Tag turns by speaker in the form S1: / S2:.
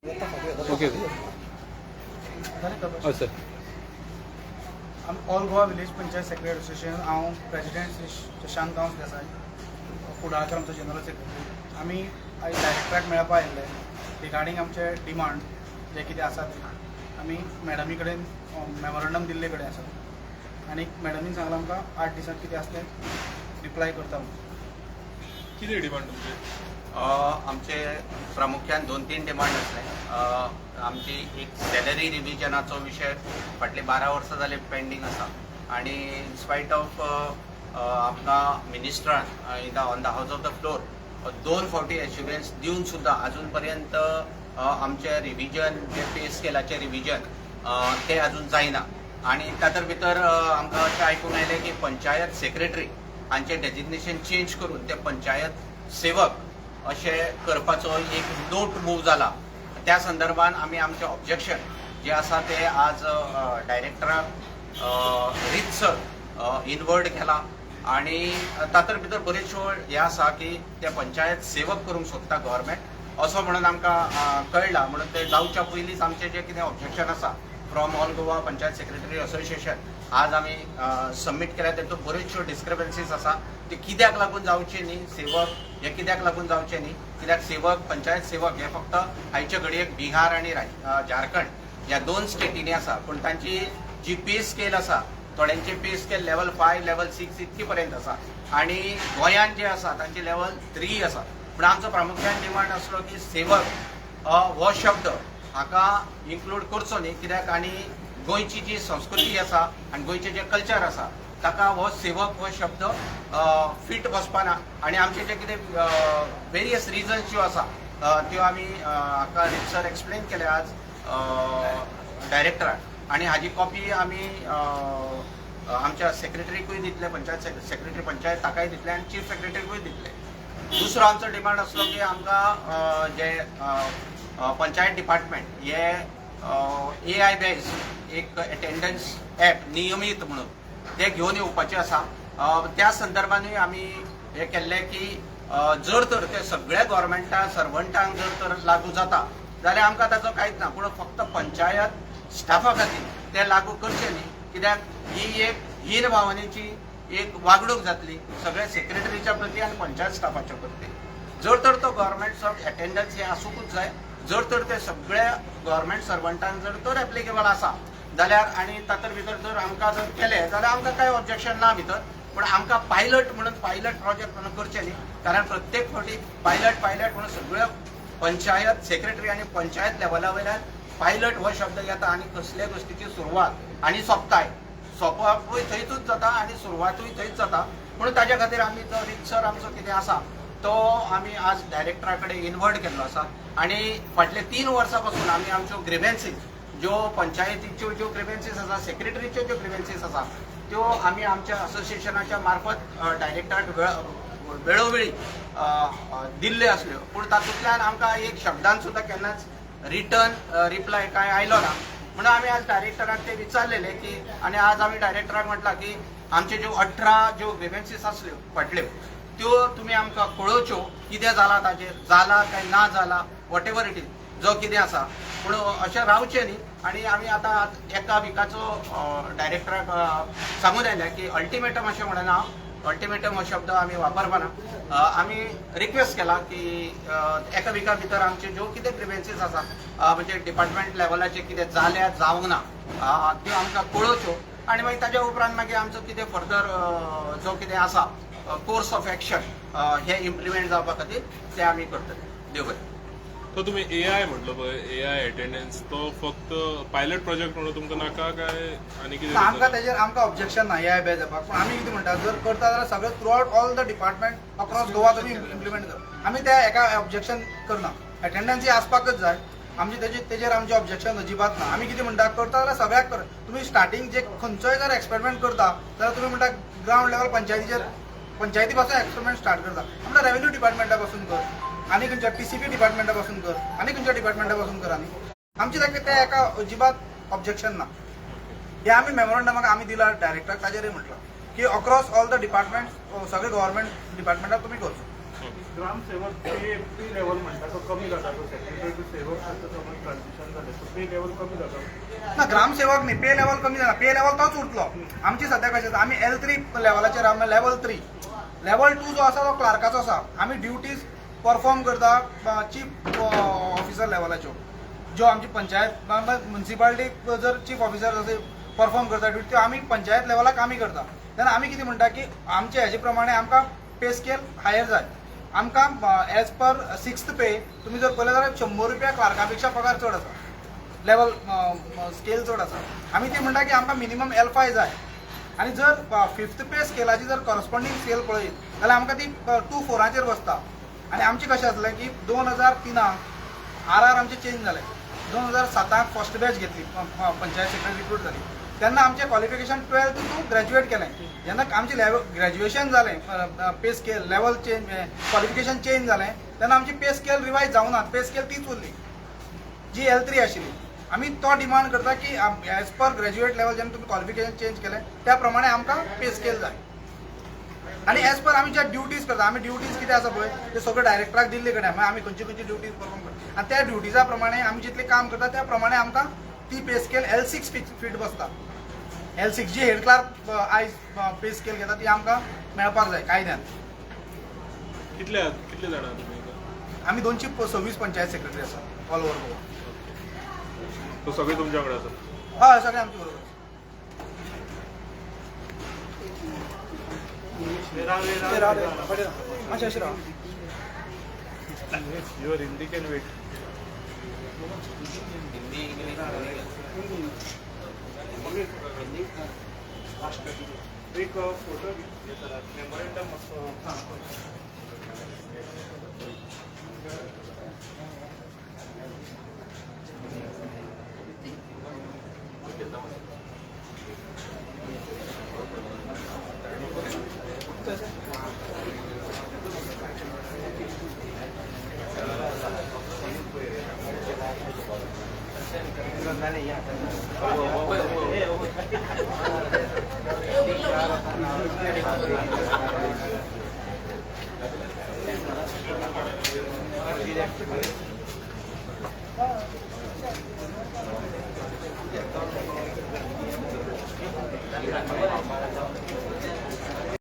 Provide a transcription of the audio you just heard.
S1: Okay sir
S2: all Goa village panchayat secretary association हांव president Shri Shashank Gawas Desai फुडारकर आमचो general secretary आमी आयज डायरेक्टराक मेळपाक आयिल्ले रिगार्डींग आमचे डिमांड जे कितें आसा ते आमी मॅडमी कडेन मेमोरंडम दिल्ले कडेन आसा आनी मॅडमीन सांगलां आमकां 8 दिसांत कितें आसा तें रिप्लाय करता म्हणून.
S3: कितें डिमांड तुमचे?
S4: आमचे प्रामुख्यान 2-3 डिमांड आसले. आमची एक सॅलरी रिव्हिजनाचो विशय फाटले 12 वर्सां जाले पेंडींग आसा आनी इन स्पायट ऑफ आमकां मिनिस्टरान on the house of the floor 2 फावटी एश्युरन्स दिवन सुद्दां अजून पर्यंत आमचे रिव्हिजन जे पे स्केलाचे रिव्हिजन ते अजून जायना आनी तातूंत भितर आमकां अशें आयकूंक आयलें की पंचायत सेक्रेटरी हांचे डेजिग्नेशन चेंज करून ते पंचायत सेवक अशें करपाचो एक नोट मूव जाला. त्या संदर्भान आमी आमचें ऑब्जेक्शन जें आसा तें आज डायरेक्टराक रितसर इनवर्ड केला आनी तातूंत भितर बऱ्योचश्यो हें आसा की ते पंचायत सेवक करूंक सोदता गव्हर्मेंट असो म्हणून आमकां कळ्ळां. म्हणून ते जावच्या पयलींच आमचें जें कितें ऑब्जेक्शन आसा from all Goa panchayat secretary association आज आमी सबमीट केल्या तातूंत बऱ्योचश्यो डिस्क्रिपन्सीज आसा ते कित्याक लागून जावचे न्ही सेवक हे कित्याक लागून जावचे न्ही कित्याक सेवक पंचायत सेवक हे फक्त आयचे घडयेक बिहार आनी झारखंड ह्या 2 स्टेटींनी आसा पूण तांची जी पे स्केल आसा थोड्यांची पे स्केल लेवल 5 लेवल 6 इतकी पर्यंत आसा आनी गोंयांत जे आसा तांची लेवल 3 आसा. पूण आमचो प्रामुख्यान डिमांड आसलो की सेवक हो शब्द हाका इन्क्लूड करचो न्ही कित्याक आनी गोंयची जी संस्कृती आसा आनी गोंयचें जें कल्चर आसा ताका हो सेवक हो शब्द फीट बसपाना आनी आमचे जे कितें वेरियस रिजन्स ज्यो आसा त्यो आमी हाका रितसर एक्सप्लेन केले आज डायरेक्टराक आनी हाजी कॉपी आमी आमच्या सेक्रेटरीकूय दितले पंचायत सेक्रेटरी पंचायत ताकाय दितले आनी चीफ सेक्रेटरीकूय दितले. दुसरो आमचो डिमांड आसलो की आमकां जे पंचायत डिपार्टमेंट हे AI बेज एक एटेंडन्स ॲप नियमीत म्हणून ते घेवन येवपाचे आसा. त्या संदर्भानूय आमी हे केल्ले की जर तर ते सगळ्या गव्हर्मेंटा सर्वंटांक जर तर लागू जाता जाल्यार आमकां ताचो कांयच ना पूण फक्त पंचायत स्टाफा खातीर ते लागू करचे न्ही कित्याक ही एक हीन भावनेची एक वागणूक जातली सगळ्या सेक्रेटरीच्या प्रती आनी पंचायत स्टाफाच्या प्रती. जर तर तो गव्हर्मेंट एटेंडन्स हे आसूंकूच जाय जर तर ते सगळ्या गव्हर्मेंट सर्वंटांक जर तर एप्लिकेबल आसा जाल्यार आनी तातूंत भितर जर आमकां जर केले जाल्यार आमकां कांय ऑब्जेक्शन ना भितर. पूण आमकां पायलट म्हणून पायलट प्रोजेक्ट म्हणून करचे न्ही कारण प्रत्येक फावटी पायलट म्हणून सगळ्यो पंचायत सेक्रेटरी आनी पंचायत लेवला वयल्यान पायलट हो शब्द येता आनी कसले गोश्टीची सुरवात आनी सोंपताय सोंपपूय थंयच जाता आनी सुरवातूय थंयच जाता. म्हणून ताच्या खातीर आमी जो रितसर आमचो कितें आसा तो आमी आज डायरेक्टरा कडेन इनवर्ड केल्लो आसा आनी फाटले 3 वर्सां पासून आमी आमच्यो ग्रिव्हन्सीस ज्यो पंचायतीच्यो ज्यो ग्रिव्हन्सीस आसा सेक्रेटरीच्यो ज्यो ग्रिव्हन्सीस आसा त्यो आमी आमच्या असोसिएशनाच्या मार्फत डायरेक्टराक वेळोवेळी दिल्ले आसल्यो पूण तातूंतल्यान आमकां एक शब्दान सुद्दां केन्नाच रिटर्न रिप्लाय कांय आयलो ना. म्हणून आमी आज डायरेक्टराक ते विचारलेले की आनी आज आमी डायरेक्टराक म्हटलां की आमचे ज्यो 18 ज्यो ग्रिव्हन्सीस आसल्यो फाटल्यो त्यो तुमी आमकां कळोवच्यो कितें जालां ताचेर जाला काय ना जाला वॉटेवर इट इज जो कितें आसा पूण अशें रावचें न्ही. आनी आमी आतां एका विकाचो डायरेक्टराक सांगून आयल्या की अल्टिमेटम अशें म्हणना हांव अल्टिमेटम हो शब्द आमी वापरपाना. आमी रिक्वेस्ट केला की एका विका भितर आमचे ज्यो कितें ग्रिव्हन्सीस आसा म्हणजे डिपार्टमेंट लेवलाचेर कितें जाल्या जावंक ना त्यो आमकां कळोवच्यो आनी मागीर ताच्या उपरांत मागीर आमचो कितें फर्दर जो कितें आसा कोर्स ऑफ एक्शन हे इम्प्लिमेंट जावपा खातीर ते आमी करतले. देव बरें.
S3: तो तुम्ही AI म्हटलो पळय AI अटेंडन्स तो फक्त पायलट प्रोजेक्ट म्हणून तुमकां नाका काय आनी कितें?
S2: आमकां तेजेर आमकां ऑब्जेक्शन ना AI बेज येवपाक पूण आमी कितें म्हणटा जर करता जाल्यार सगळे through out all the department across Goa तुमी इम्प्लिमेंट कर. आमी त्या एका ऑब्जेक्शन करना एटेंडन्स ही आसपाकच जाय आमची तेजेर आमचें ऑब्जेक्शन अजिबात ना. आमी कितें म्हणटा करता जाल्यार सगळ्याक कर. तुमी स्टार्टींग जे खंयचोय जर एक्सपेरिमेंट करता जाल्यार तुमी म्हणटा ग्रावंड लेवल पंचायती पासून एक्सपेरिमेंट स्टार्ट करता म्हणटा रेव्हेन्यू डिपार्टमेंटा पासून कर आनी खंयच्या TCP डिपार्टमेंटा पासून कर आनी खंयच्या डिपार्टमेंटा पासून कर. आनी आमची ते एका अजिबात ऑब्जेक्शन ना. हे आमी मेमोरंडमाक आमी दिला डायरेक्टराक ताजेरय म्हटलं की अक्रॉस ऑल द डिपार्टमेंट सगळे गव्हर्मेंट डिपार्टमेंटाक तुमी करचो.
S1: ग्रामसेवक पे लेवल म्हणटा तो कमी जाता तो सेक्रेटरी टू सेवक असं समज ट्रान्झिशन जालें सो पे लेवल कमी जाता
S2: ना ग्रामसेवक न्ही पे लेवल कमी जाला पे लेवल तोच उरतलो आमची सध्या कशें आसा आमी L3 लेवलाचेर आमी लेवल 3 लेवल 2 जो आसा तो क्लार्काचो आसा आमी ड्युटीज परफॉर्म करता चीफ ऑफिसर लेवलाच्यो ज्यो आमची पंचायत म्युन्सिपालिटी जर चीफ ऑफिसर असे परफॉर्म करता ड्युटी त्यो आमी पंचायत लेवलाक आमी करता तेन्ना आमी कितें म्हणटा की आमचे हेजे प्रमाणे आमकां पे स्केल हायर जाय आमकां एज पर 6th पे तुमी जर पळयलें जाल्यार 100 रुपया क्लार्का पेक्षा पगार चड आसा लेवल स्केल चड आसा आमी ती म्हणटा की आमकां मिनिमम L5 जाय आनी जर 5th पे स्केलाची जर करस्पॉन्डिंग स्केल पळयत जाल्यार आमकां ती 2-4चेर बसता आनी आमचें कशें आसलें की 2003 RR आमचें चेंज जालें 2007 फर्स्ट बॅच घेतली पंचायत सेक्रेटरी रिक्रूट जाली तेन्ना आमचें क्वॉलिफिकेशन 12th टू ग्रॅज्युएट केलें जेन्ना आमचें ग्रॅज्युएशन जालें पे scale level change qualification change जालें तेन्ना आमची पे स्केल रिवायज जावं ना पे स्केल तीच उरली जी L3 आशिल्ली आमी तो डिमांड करता की एज पर ग्रॅज्युएट लेवल जेन्ना तुमी क्वॉलिफिकेशन चेंज केलें त्या प्रमाणे आमकां पे स्केल जाय आनी एज पर आमी ज्या ड्युटीज करता आमी ड्युटीज कितें आसा पळय ते सगळे डायरेक्टराक दिल्ले कडेन मागीर आमी खंयची खंयची ड्युटीज परफॉर्म करता आनी त्या ड्युटीजा प्रमाणे आमी जितलें काम करता त्या प्रमाणे आमकां ती पे स्केल L6 फीट बसता L6 जी हेड क्लार्क आयज पे स्केल घेता ती आमकां मेळपाक जाय कायद्यान
S3: कितले जाणा तुमी इथं?
S2: आमी 226 पंचायत सेक्रेटरी आसा ऑल ओव्हर गोवा
S3: तो सगळे तुमच्या कडेन आसा
S2: हय सगळे आमचे बरोबर
S1: युअर हिंदी कॅन वेट एक फोटो मेमोरेंडम